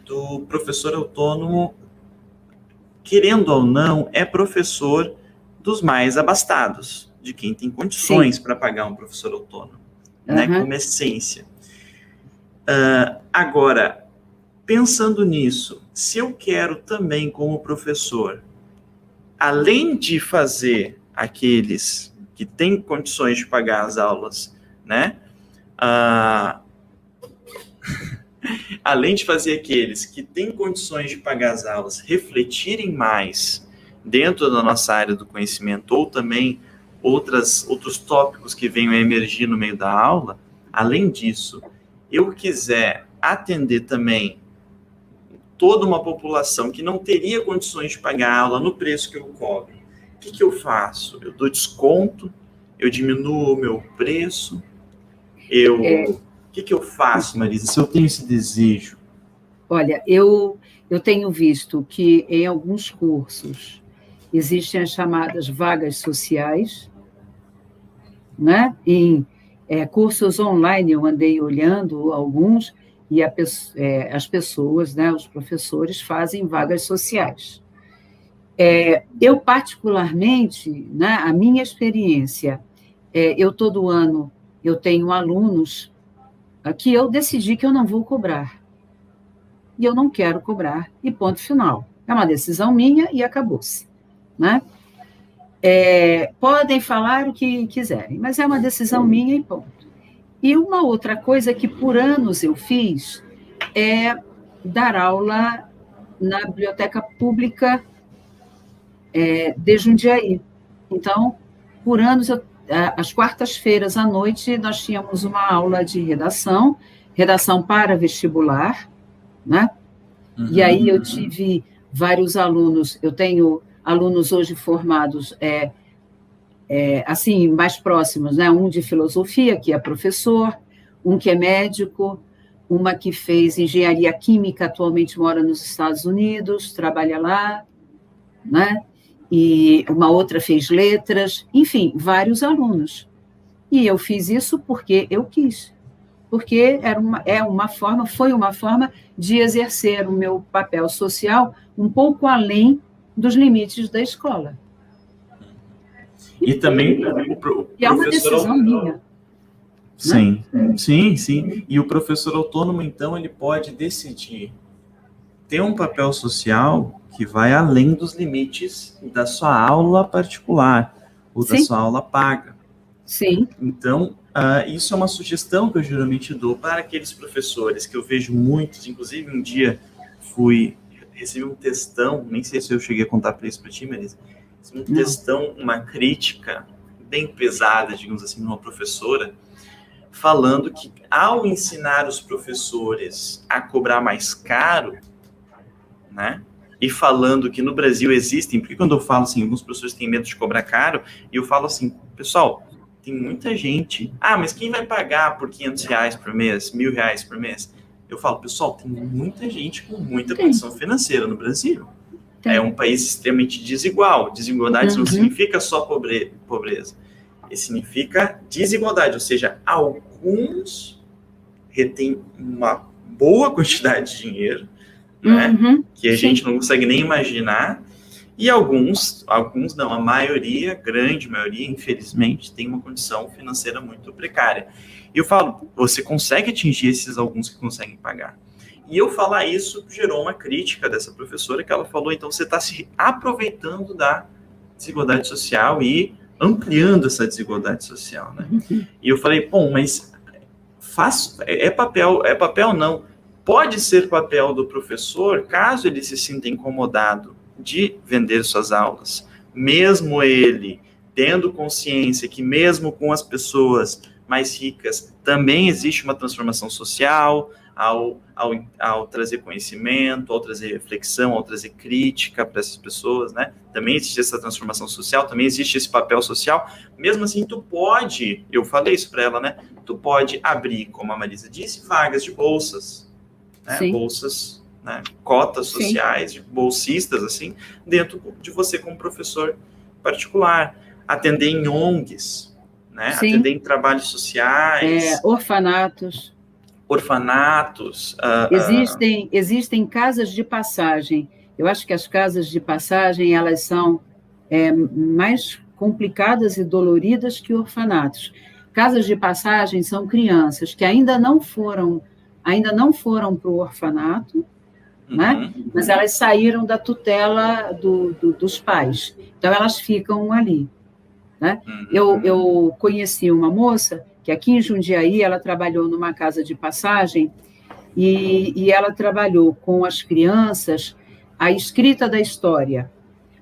do professor autônomo, querendo ou não, é professor dos mais abastados, de quem tem condições para pagar um professor autônomo, né, como essência. Agora, pensando nisso, se eu quero também, como professor, além de fazer aqueles que têm condições de pagar as aulas, né, além de fazer aqueles que têm condições de pagar as aulas refletirem mais dentro da nossa área do conhecimento, ou também outros tópicos que venham a emergir no meio da aula, além disso, eu quiser atender também toda uma população que não teria condições de pagar a aula no preço que eu cobro, o que eu faço? Eu dou desconto? Eu diminuo o meu preço? O que eu faço, Marisa, se eu tenho esse desejo? Olha, eu tenho visto que em alguns cursos existem as chamadas vagas sociais, né? Em cursos online eu andei olhando alguns e as pessoas, né, os professores fazem vagas sociais. Eu particularmente, né, a minha experiência, eu todo ano eu tenho alunos que eu decidi que eu não vou cobrar. E eu não quero cobrar, e ponto final. É uma decisão minha e acabou-se, né? Podem falar o que quiserem, mas é uma decisão minha e ponto. E uma outra coisa que por anos eu fiz é dar aula na Biblioteca Pública de Jundiaí. Então, por anos, às quartas-feiras à noite, nós tínhamos uma aula de redação para vestibular, né? E aí eu tive vários alunos, eu tenho alunos hoje formados, assim, mais próximos, né? Um de filosofia, que é professor, um que é médico, uma que fez engenharia química, atualmente mora nos Estados Unidos, trabalha lá, né? E uma outra fez letras, enfim, vários alunos. E eu fiz isso porque eu quis, porque foi uma forma de exercer o meu papel social um pouco além dos limites da escola. E também é uma decisão minha. Sim, né? Sim. E o professor autônomo, então, ele pode decidir ter um papel social que vai além dos limites da sua aula particular ou da sua aula paga. Sim. Então, isso é uma sugestão que eu geralmente dou para aqueles professores que eu vejo muitos. Inclusive, um dia recebi um textão, nem sei se eu cheguei a contar isso para ti, Marisa, um textão, uma crítica bem pesada, digamos assim, de uma professora, falando que ao ensinar os professores a cobrar mais caro, né? E falando que no Brasil existem, porque quando eu falo assim, alguns professores têm medo de cobrar caro, e eu falo assim, pessoal, tem muita gente, mas quem vai pagar por R$500 por mês, R$1.000 por mês? Eu falo, pessoal, tem muita gente com muita condição financeira no Brasil. É um país extremamente desigual. Desigualdade não significa só pobreza. Significa desigualdade, ou seja, alguns retêm uma boa quantidade de dinheiro, né, que a gente não consegue nem imaginar, e alguns não, a maioria, grande maioria, infelizmente, tem uma condição financeira muito precária. E eu falo, você consegue atingir esses alguns que conseguem pagar. E eu falar isso gerou uma crítica dessa professora, que ela falou, então você está se aproveitando da desigualdade social e ampliando essa desigualdade social, né? E eu falei, bom, mas é papel não. Pode ser papel do professor, caso ele se sinta incomodado de vender suas aulas, mesmo ele tendo consciência que mesmo com as pessoas mais ricas também existe uma transformação social, ao trazer conhecimento, ao trazer reflexão, ao trazer crítica para essas pessoas, né? Também existe essa transformação social, também existe esse papel social. Mesmo assim, tu pode, eu falei isso para ela, né? Tu pode abrir, como a Marisa disse, vagas de bolsas, né? Bolsas, né? Cotas sociais, de bolsistas, assim, dentro de você como professor particular, atender em ONGs, né? Atender em trabalhos sociais. Orfanatos. orfanatos. Existem casas de passagem. Eu acho que as casas de passagem, elas são mais complicadas e doloridas que orfanatos. Casas de passagem são crianças que ainda não foram para o orfanato, né? Mas elas saíram da tutela dos pais. Então, elas ficam ali. Né? Eu conheci uma moça que aqui em Jundiaí, ela trabalhou numa casa de passagem e ela trabalhou com as crianças a escrita da história.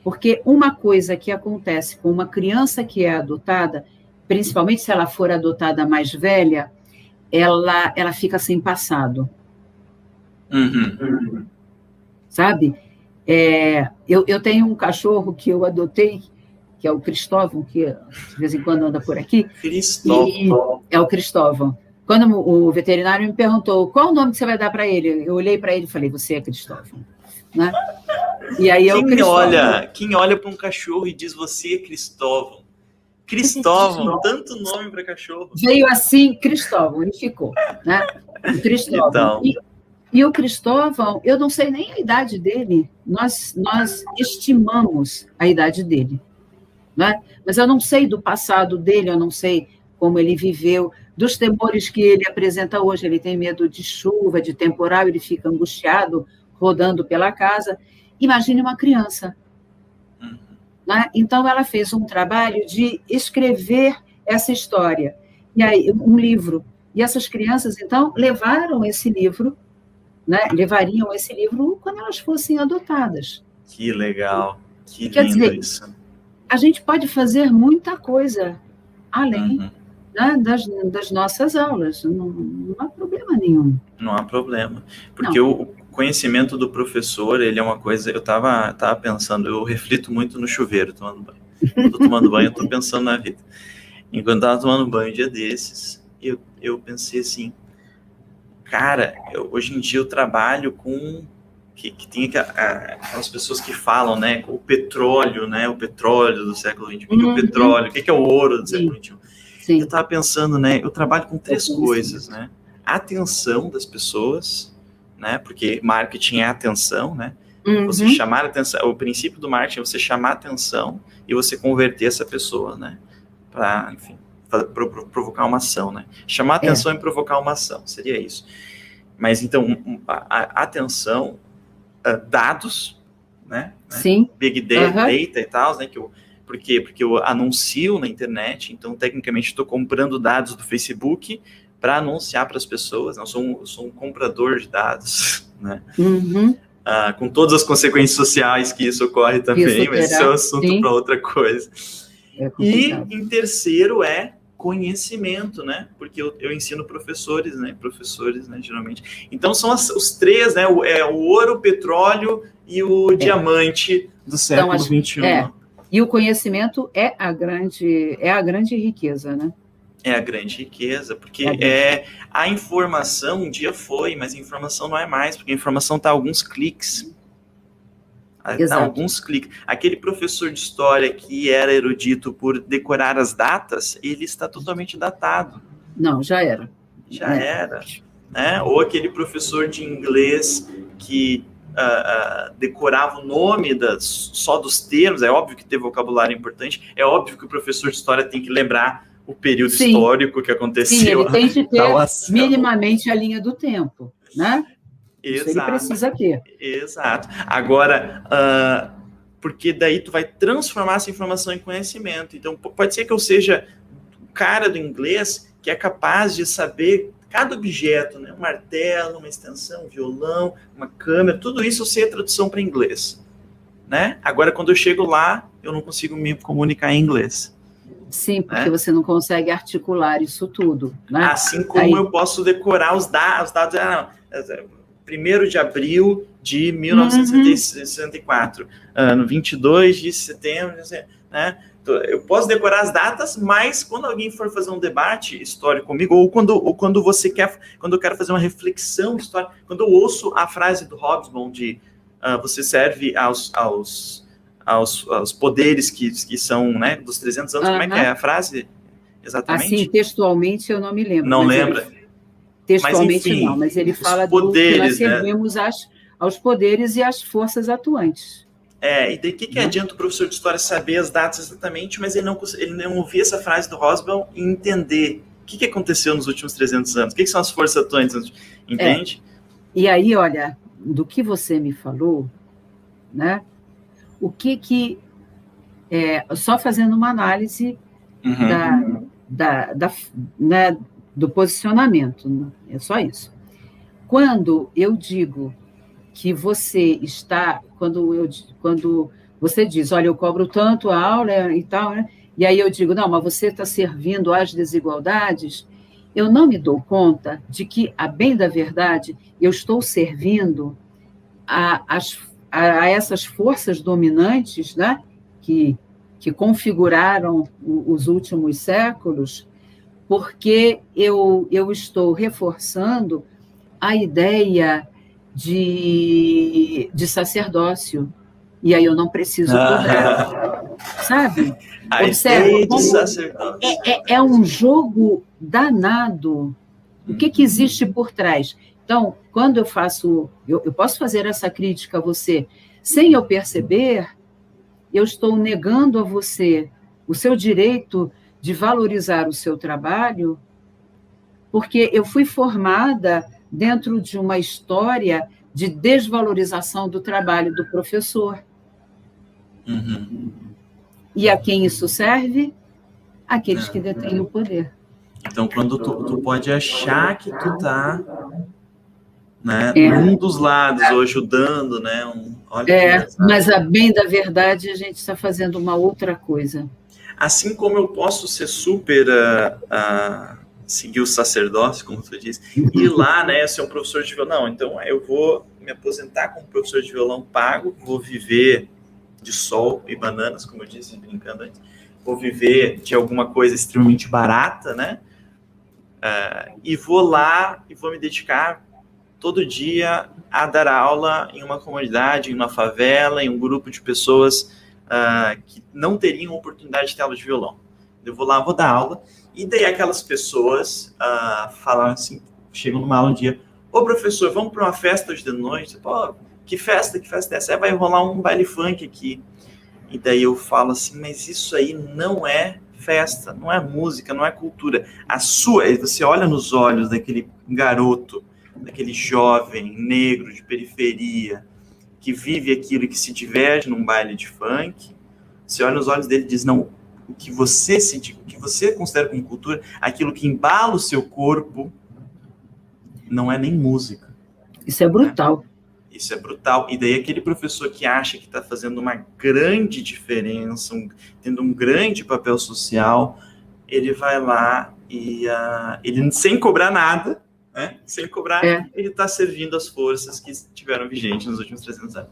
Porque uma coisa que acontece com uma criança que é adotada, principalmente se ela for adotada mais velha, ela fica sem passado. Sabe? Eu tenho um cachorro que eu adotei, que é o Cristóvão, que de vez em quando anda por aqui. Cristóvão. É o Cristóvão. Quando o veterinário me perguntou qual o nome que você vai dar para ele, eu olhei para ele e falei, você é Cristóvão. Né? E aí quem olha para um cachorro e diz você é Cristóvão? Cristóvão, tanto nome para cachorro. Veio assim, Cristóvão, e ficou. Né? O Cristóvão. Então. E o Cristóvão, eu não sei nem a idade dele, nós estimamos a idade dele. Né? Mas eu não sei do passado dele, eu não sei como ele viveu, dos temores que ele apresenta hoje. Ele tem medo de chuva, de temporal, ele fica angustiado, rodando pela casa. Imagine uma criança. Né? Então, ela fez um trabalho de escrever essa história, e aí um livro. E essas crianças, então, levaram esse livro, né? Levariam esse livro quando elas fossem adotadas. Que legal, que Quer lindo dizer, isso. A gente pode fazer muita coisa além né, das nossas aulas, não há problema nenhum. Não há problema, porque o conhecimento do professor, ele é uma coisa, eu estava pensando, eu reflito muito no chuveiro tomando banho. Quando eu tô tomando banho, eu estou pensando na vida. Enquanto eu estava tomando banho um dia desses, eu pensei assim, cara, hoje em dia eu trabalho com que tem aquelas pessoas que falam, né, o petróleo do século XXI, o que é o petróleo, o que é o ouro do século XXI. Sim. Eu estava pensando, né, eu trabalho com 3 coisas, né, a atenção das pessoas, né, porque marketing é atenção, né, você chamar a atenção, o princípio do marketing é você chamar a atenção e você converter essa pessoa, né, para, enfim, provocar uma ação, né, chamar a atenção e provocar uma ação, seria isso. Mas, então, a atenção, dados, né? Sim. Big data e tal, né? Por quê? Porque eu anuncio na internet, então, tecnicamente, estou comprando dados do Facebook para anunciar para as pessoas. Não, eu sou um comprador de dados, né? Com todas as consequências sociais que isso ocorre também, mas isso é um assunto para outra coisa. E, em terceiro, conhecimento, né? Porque eu ensino professores, né, geralmente. Então, são os 3, né? O ouro, o petróleo e o diamante do século XXI. E o conhecimento é a grande riqueza, né? É a grande riqueza, porque a informação um dia foi, mas a informação não é mais, porque a informação está a alguns cliques. Alguns cliques. Aquele professor de história que era erudito por decorar as datas, ele está totalmente datado. Não, já era. Já era. Né? Ou aquele professor de inglês que decorava o nome só dos termos. É óbvio que ter vocabulário importante. É óbvio que o professor de história tem que lembrar o período histórico que aconteceu. Sim, ele tem que ter minimamente a linha do tempo, né? Isso ele precisa ter. Exato. Agora, porque daí tu vai transformar essa informação em conhecimento. Então, pode ser que eu seja o cara do inglês que é capaz de saber cada objeto, né? Um martelo, uma extensão, um violão, uma câmera, tudo isso eu sei a tradução para inglês. Né? Agora, quando eu chego lá, eu não consigo me comunicar em inglês. Sim, porque você não consegue articular isso tudo. Né? Assim como eu posso decorar os dados. 1º de abril de 1964, no 22 de setembro, né? Eu posso decorar as datas, mas quando alguém for fazer um debate histórico comigo, ou quando eu quero fazer uma reflexão histórica, quando eu ouço a frase do Hobsbawm de você serve aos poderes que são, né, dos 300 anos, como é que é a frase? Exatamente? Assim, textualmente, eu não me lembro. Não lembra? textualmente enfim, não, mas ele fala poderes, do que nós né? servimos aos poderes e às forças atuantes. E daí que adianta o professor de história saber as datas exatamente, mas ele não ouvir essa frase do Hobsbawm e entender o que aconteceu nos últimos 300 anos, o que são as forças atuantes, entende? E aí, olha, do que você me falou, né? O que só fazendo uma análise né, do posicionamento, né? É só isso. Quando eu digo que você está, quando você diz, olha, eu cobro tanto a aula e tal, né? E aí eu digo, não, mas você está servindo às desigualdades, eu não me dou conta de que, a bem da verdade, eu estou servindo a essas forças dominantes, né? que configuraram os últimos séculos, porque eu estou reforçando a ideia de sacerdócio. E aí eu não preciso cobrar, sabe? Observa como é um jogo danado. O que existe por trás? Então, quando eu faço... Eu posso fazer essa crítica a você sem eu perceber, eu estou negando a você o seu direito de valorizar o seu trabalho, porque eu fui formada dentro de uma história de desvalorização do trabalho do professor. E a quem isso serve? Aqueles que detêm o poder. Então, quando tu pode achar que tu tá, né, num dos lados, ou ajudando, né? Mas, a bem da verdade, a gente está fazendo uma outra coisa. Assim como eu posso ser super... seguir o sacerdócio, como tu disse, e ir lá, né, ser um professor de violão. Não, então eu vou me aposentar como professor de violão pago, vou viver de sol e bananas, como eu disse, brincando antes, vou viver de alguma coisa extremamente barata, né, e vou lá e vou me dedicar todo dia a dar aula em uma comunidade, em uma favela, em um grupo de pessoas que não teriam oportunidade de ter aula de violão. Eu vou lá, vou dar aula, e daí aquelas pessoas falam assim, chegam numa aula um dia, ô professor, vamos para uma festa hoje de noite? Pô, que festa é essa? Vai rolar um baile funk aqui. E daí eu falo assim, mas isso aí não é festa, não é música, não é cultura. Você olha nos olhos daquele garoto, daquele jovem negro de periferia, que vive aquilo e que se diverte num baile de funk, você olha nos olhos dele e diz, não, o que você sente, o que você considera como cultura, aquilo que embala o seu corpo, não é nem música. Isso é brutal. Né? Isso é brutal. E daí aquele professor que acha que está fazendo uma grande diferença, tendo um grande papel social, ele vai lá e ele sem cobrar nada, né? Sem cobrar, ele está servindo as forças que estiveram vigentes nos últimos 300 anos.